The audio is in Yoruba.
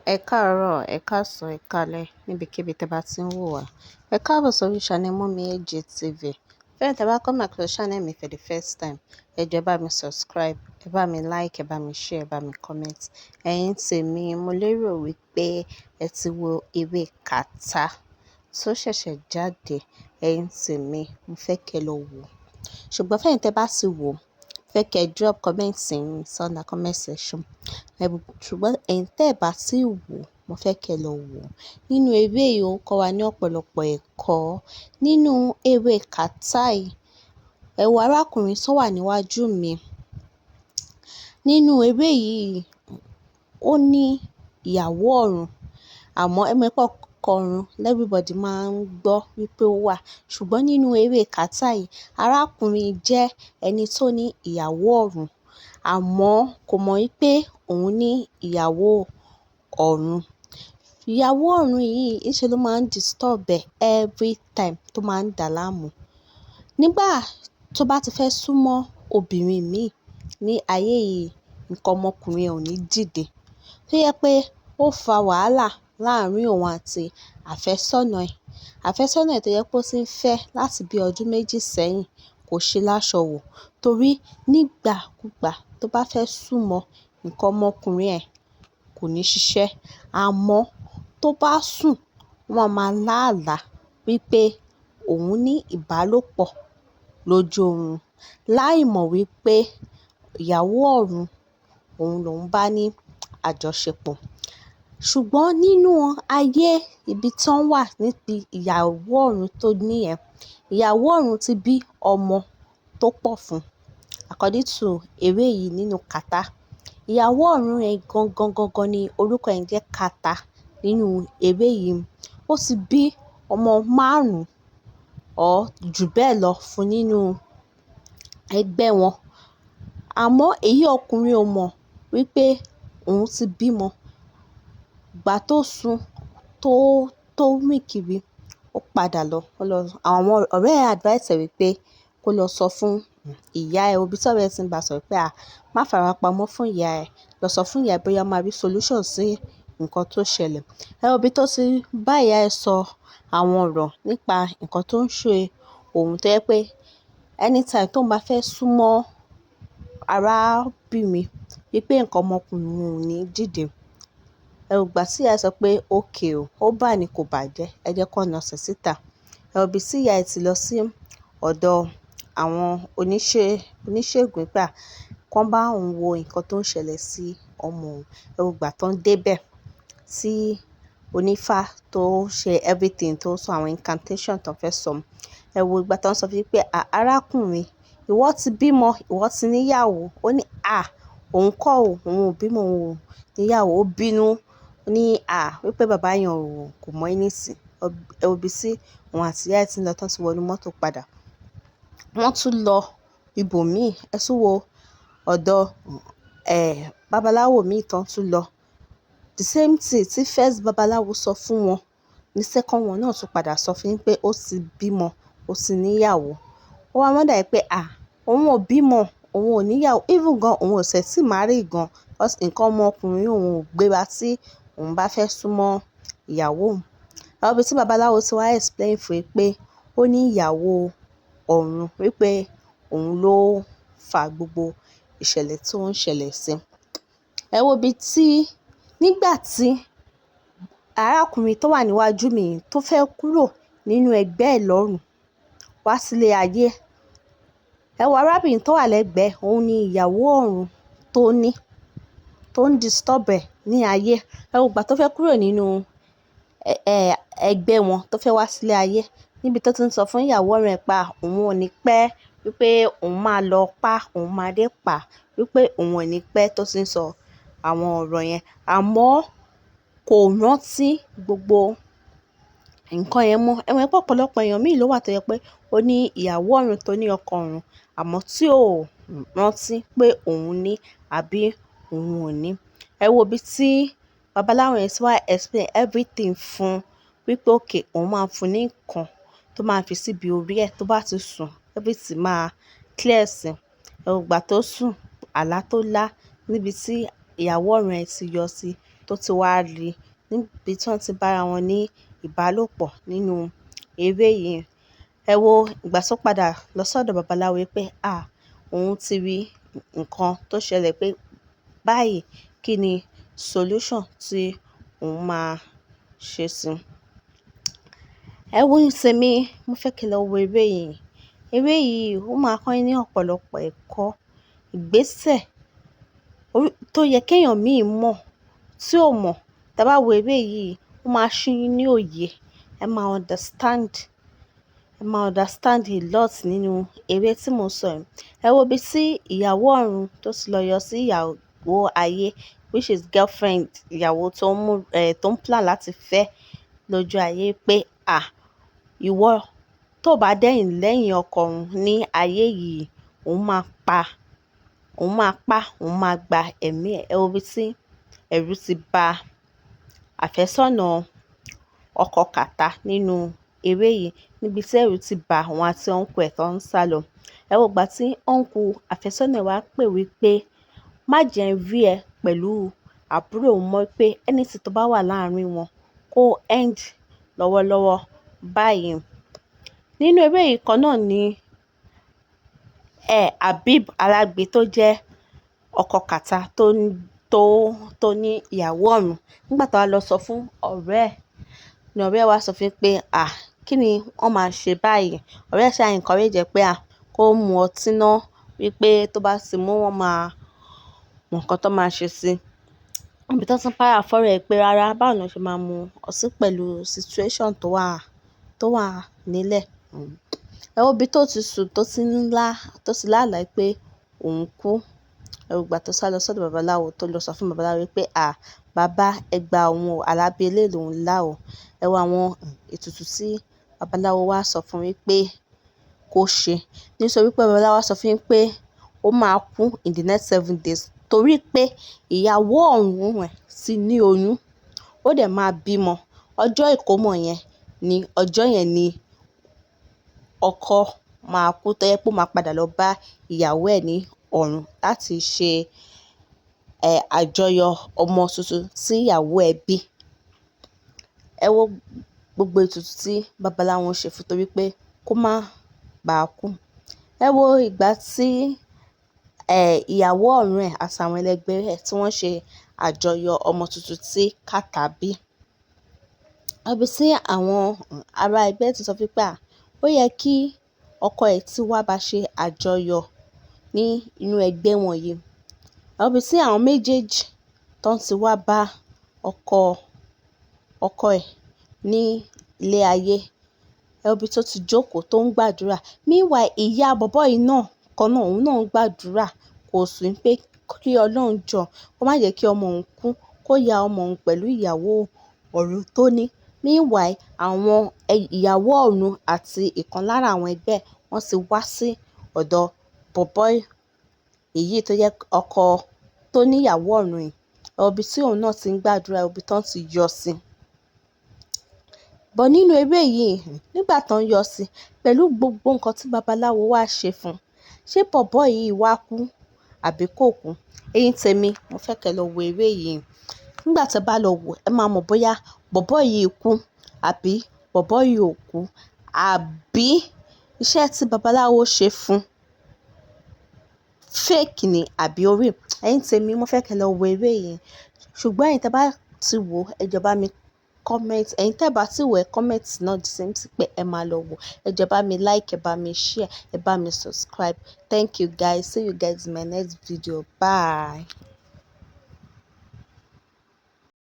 Ẹ káàárọ̀, ẹ káàsán, ẹ káalẹ́ níbikíbi tí ẹ bá ti ń wò wá. Ẹ káàbọ̀ sórí channel Mummy AJ TV. Fẹ́ẹ̀ni tí ẹ bá come across channel mi for the first time, ẹ jọ̀ọ́ ẹ bá mi subscribe, ẹ bá mi like, ẹ bá mi share, ẹ bá mi comment. Ẹ̀yin tèmi, mo lérò wípé ẹ ti wo ewé kàtá tó ṣẹ̀ṣẹ̀ jáde. Ẹ̀yin tèmi, mo fẹ́ kẹ́ lọ wò. Ṣùgbọ́n fẹ́ẹ̀ni tí ẹ bá ti wò, fẹ́ kẹ́ drop comment yín under comment section. Ṣùgbọ́n ẹ̀yin tí ẹ bá ti wò, mo fẹ́ kẹ́ lọ wò. Nínú ewé yìí ó ń kọ́ wa ní ọ̀pọ̀lọpọ̀ ẹ̀kọ́. Nínú ewé kàtá yìí, ẹ wo arákùnrin tó wà níwájú mi. Nínú ewé yìí, ó ní ìyàwó ọ̀run. Àmọ́ ẹ mọ̀ pé ọkọ ọ̀run everybody máa ń gbọ́ wípé ó wà. Ṣùgbọ́n nínú ewé kàtá yìí, arákùnrin jẹ́ ẹni tó ní ìyàwó ọ̀run. Àmọ́ kò mọ̀ wípé òun ní ìyàwó ọ̀run. Ìyàwó ọ̀run yìí ìṣe ló máa ń disturb ẹ̀ every time tó máa ń dà láàmú. Nígbà tó bá ti fẹ́ súnmọ́ obìnrin míì ní ayé yìí, nǹkan ọmọkùnrin ò ní dìde. Tó yẹ pé ó fa wàhálà láàárín òun àti àfẹ́sọ́nà ẹ̀. Àfẹ́sọ́nà ẹ̀ tó yẹ pé ó ti ń fẹ́ láti bí ọdún méjì sẹ́yìn kò ṣe láṣọ wò. Torí nígbàkúgbà tó bá fẹ́ súnmọ́, nǹkan ọmọkùnrin ẹ̀ kò ní ṣiṣẹ́. Àmọ́ tó bá sùn, wọ́n máa lá àlá wípé òun ní ìbálòpọ̀ lójú oorun. Láì mọ̀ wípé ìyàwó ọ̀run òun lòún bá ní àjọṣepọ̀. Ṣùgbọ́n nínú ayé ibi tí wọ́n wà níbi ìyàwó ọ̀run tó ní ẹ̀, ìyàwó ọ̀run ti bí ọmọ tó pọ̀ fún. According to ewé yìí nínú kàtá. Ìyàwó ọ̀run ẹ̀ gangan ni orúkọ ẹ̀ jẹ́ kàtá nínú ewé yìí. Ó ti bí ọmọ 5 or jù bẹ́ẹ̀ lọ fún nínú ẹgbẹ́ wọn. Àmọ́ èyí ọkùnrin ò mọ̀ wípé òun ti bímọ. Ìgbà tó sùn tó mì kiri, ó padà lọ. Àwọn ọ̀rẹ́ ẹ̀ advice ẹ̀ wípé kó lọ sọ fún ìyá ẹ̀. Òbí tí ọ̀rẹ́ ẹ̀ ti ń bá sọ̀rọ̀ pé má fara pamọ́ fún ìyá ẹ̀. Lọ sọ fún ìyá ẹ̀ bóyá máa rí solution sí nǹkan tó ṣẹlẹ̀. Ẹ wo bí tó ti bá ìyá ẹ̀ sọ àwọn ọ̀rọ̀ nípa nǹkan tó ń ṣe òun tó yẹ pé anytime tó bá fẹ́ súnmọ́ arábìnrin wípé nǹkan ọmọkùnrin òun ò ní dìde. Ẹ wo ìgbà tí ìyá ẹ̀ sọ pé okay o, ó bá ní kò bàjẹ́, ẹ jẹ́ kó na sẹ̀ síta. Ẹ wo bí tí ìyá ẹ̀ ti lọ sí ọ̀dọ̀ àwọn oníṣègùn pé kó bá òun wo nǹkan tó ń ṣẹlẹ̀ sí ọmọ òun. Ẹ wo ìgbà tó ń dé bẹ̀ tí onífá tó ṣe everything tó sọ àwọn incantation tó fẹ́ sọ. Ẹ wo ìgbà tó ń sọ fún pé arákùnrin, ìwọ ti bímọ, ìwọ ti ní ìyàwó. Ó ní òun kọ́ o, òun ò bímọ, òun ò ní ìyàwó. Ó bínú ní wípé bàbá yẹn kò mọ anything. Ẹ wo bí tí òun àti ìyá ẹ̀ ti ń lọ tán tí wọnú mọ́tò padà. Wọ́n tún lọ ibòmíì. Ẹ tún wo ọ̀dọ̀ babaláwo míì tán tún lọ. The same thing tí first babaláwo sọ fún wọn ní second one náà tún padà sọ fún yín pé ó ti bímọ, ó ti ní ìyàwó. Ó wá wonder pé òun ò bímọ, òun ò ní ìyàwó. Even gan òun ò ṣẹ̀ tí marry gan. Nǹkan ọmọkùnrin òun ò gbé wá tí òun bá fẹ́ súnmọ́ ìyàwó òun. Ẹ wo bí tí babaláwo ti wá explain fún un pé ó ní ìyàwó ọ̀run wípé òun ló fa gbogbo ìṣẹ̀lẹ̀ tó ń ṣẹlẹ̀ sí. Ẹ wo bí tí nígbà tí arákùnrin tó wà níwájú mi tó fẹ́ kúrò nínú ẹgbẹ́ ẹ̀ lọ́run wá sílé ayé. Ẹ wo arábìnrin tó wà lẹ́gbẹ̀ẹ́, òun ni ìyàwó ọ̀run tó ń disturb ẹ̀ ní ayé. Ẹ wo ìgbà tó fẹ́ kúrò nínú ẹgbẹ́ wọn tó fẹ́ wá sílé ayé. Níbi tó ti ń sọ fún ìyàwó rẹ̀ pé òun ò ní pẹ́, wípé òun máa lọ òun máa dé wípé òun ò ní pẹ́ tó ti ń sọ àwọn ọ̀rọ̀ yẹn. Àmọ́ kò rántí gbogbo nǹkan yẹn mọ́. Ẹ mọ̀ pé ọ̀pọ̀lọpọ̀ èèyàn míì ló wà tó yẹ pé ó ní ìyàwó ọ̀run tó ní ọkọ ọ̀run. Àmọ́ tí ò rántí pé òun ní àbí òun ò ní. Ẹ wo bí tí babaláwo yẹn ti wá explain everything fún wípé okay òun máa fún ní nǹkan tó máa fi síbi orí ẹ̀ tó bá ti sùn. Everything máa clear sí. Ẹ wo ìgbà tó sùn, àlá tó lá níbi tí ìyàwó ọ̀run ẹ̀ ti yọ sí tó ti wá rí níbi tí wọ́n ti bára wọn ní ìbálòpọ̀ nínú eré yìí. Ẹ wo ìgbà tó padà lọ sọ́dọ̀ babaláwo pé òun ti rí nǹkan tó ṣẹlẹ̀ pé báyìí kí ni solution tí òun máa ṣe sí. Ẹ wo tèmi, mo fẹ́ kí ẹ lọ wo eré yìí. Eré yìí ó máa kọ́ yín ní ọ̀pọ̀lọpọ̀ ẹ̀kọ́, ìgbésẹ̀ tó yẹ kéèyàn míì mọ̀ tí ò mọ̀. Tẹ́ bá wo eré yìí, ó máa ṣí yín ní òye. Ẹ máa understand a lot nínú eré tí mo sọ yìí. Ẹ wo ibi tí ìyàwó ọ̀run tó ti lọ yọ sí ìyàwó ayé, which is girlfriend, ìyàwó tó ń plan láti fẹ́ lójú ayé pé ìwọ tó bá dẹ̀yìn lẹ́yìn ọkọ òun ní ayé yìí, òun máa gba ẹ̀mí ẹ̀. Ẹ wo ibi tí ẹ̀rù ti ba àfẹ́sọ́nà ọkọ kàtá nínú eré yìí, níbi tí ẹ̀rù ti ba òun àti uncle ẹ̀ tó ń sálọ. Ẹ wo ìgbà tí uncle àfẹ́sọ́nà wá pè wípé má jẹ́ n rí ẹ pẹ̀lú àbúrò òun mọ́, pé anything tó bá wà láàárín wọn kó end lọ́wọ́lọ́wọ́ báyìí. Nínú eré yìí kan náà ni Habib Alágbe tó jẹ́ ọkọ kàtá tó ní ìyàwó ọ̀run. Nígbà tó wá lọ sọ fún ọ̀rẹ́ ẹ̀, ni ọ̀rẹ́ ẹ̀ wá sọ fún pé kí ni wọ́n máa ṣe báyìí. Ọ̀rẹ́ ẹ̀ ṣá encourage ẹ̀ pé kó mu ọtí náà, wípé tó bá ti mú wọn máa mọ nǹkan tó máa ṣe sí. Níbi tó tún para fọ́rẹ́ ẹ̀ pé rárá, báwo ni wọ́n ṣe máa mu ọtí pẹ̀lú situation tó wà nílẹ̀. Ẹ wo ibi tó ti sùn tó ti lálàá pé òun kú. Ẹ wo ìgbà tó sá lọ sọ́dọ̀ babaláwo tó lọ sọ fún babaláwo pé bàbá ẹ gba òun o, alábí eléyìí lòun lá o. Ẹ wo àwọn ètùtù tí babaláwo wá sọ fún wípé kó ṣe. Nítorí pé babaláwo wá sọ fún yín pé ó máa kú in the next 7 days, torí pé ìyàwó ọ̀run ẹ̀ ti ní oyún, ó dẹ̀ máa bímọ. Ọjọ́ ìkómọ yẹn ni ọjọ́ yẹn ni ọkọ máa kú, tó yẹ pé ó máa padà lọ bá ìyàwó ẹ̀ ní ọ̀run láti ṣe àjọyọ̀ ọmọ tuntun tí ìyàwó ẹ̀ bí. Ẹ wo gbogbo ètùtù tí babaláwo ṣe fún, torí pé kó má bàa kú. Ẹ wo ìgbà tí ìyàwó ọ̀run ẹ̀ àti àwọn ẹlẹgbẹ́ ẹ̀ tí wọ́n ṣe àjọyọ̀ ọmọ tuntun tí kàtá bí. Ibi tí àwọn ará ẹgbẹ́ ti sọ fún pé ó yẹ kí ọkọ ẹ̀ tí wá bá ṣe àjọyọ̀ ní inú ẹgbẹ́ wọn yìí. Ẹ wo ibi tí àwọn méjèèjì tó ti wá bá ọkọ ẹ̀ ní ilé ayé. Ẹ wo ibi tó ti jókòó tó ń gbàdúrà. Meanwhile, ìyá bọ̀bọ́ yìí náà òun náà ń gbàdúrà, kò sùn, pé kí Ọlọ́run jọ̀ọ́ kó má jẹ́ kí ọmọ òun kú, kó ya ọmọ òun pẹ̀lú ìyàwó ọ̀run tó ní. Meanwhile, àwọn ìyàwó ọ̀run àti ìkan lára àwọn ẹgbẹ́ wọ́n ti wá sí ọ̀dọ̀ bọ̀bọ́ èyí tó jẹ́ ọkọ tó ní ìyàwó ọ̀run yìí. Ẹ wo ibi tí òun náà ti ń gbàdúrà, ibi tó ń ti yọ sí. But nínú eré yìí, nígbà tó ń yọ sí, pẹ̀lú gbogbo nǹkan tí babaláwo wá ṣe fún, ṣé bọ̀bọ́ yìí wá kú àbí kò kú? Ẹ̀yin tèmi, mo fẹ́ kí ẹ lọ wo eré yìí. Nígbà tí ẹ bá lọ wò, ẹ máa mọ̀ bóyá bọ̀bọ́ yìí kú àbí bọ̀bọ́ yìí ò kú, àbí iṣẹ́ tí babaláwo ṣe fún fake ni àbí ó real. Ẹ̀yin tèmi, mo fẹ́ kí ẹ lọ wo eré yìí. Ṣùgbọ́n ẹ̀yin tẹ́ bá ti wò, ẹ jọ̀ọ́ bá mi comment. Ẹ̀yin tẹ́ bá ti wò, ẹ comment náà the same thing pé ẹ máa lọ wò. Ẹ jọ̀ọ́ bá mi like, ẹ bá mi share, ẹ bá mi subscribe. Thank you guys. See you guys in my next video. Bye.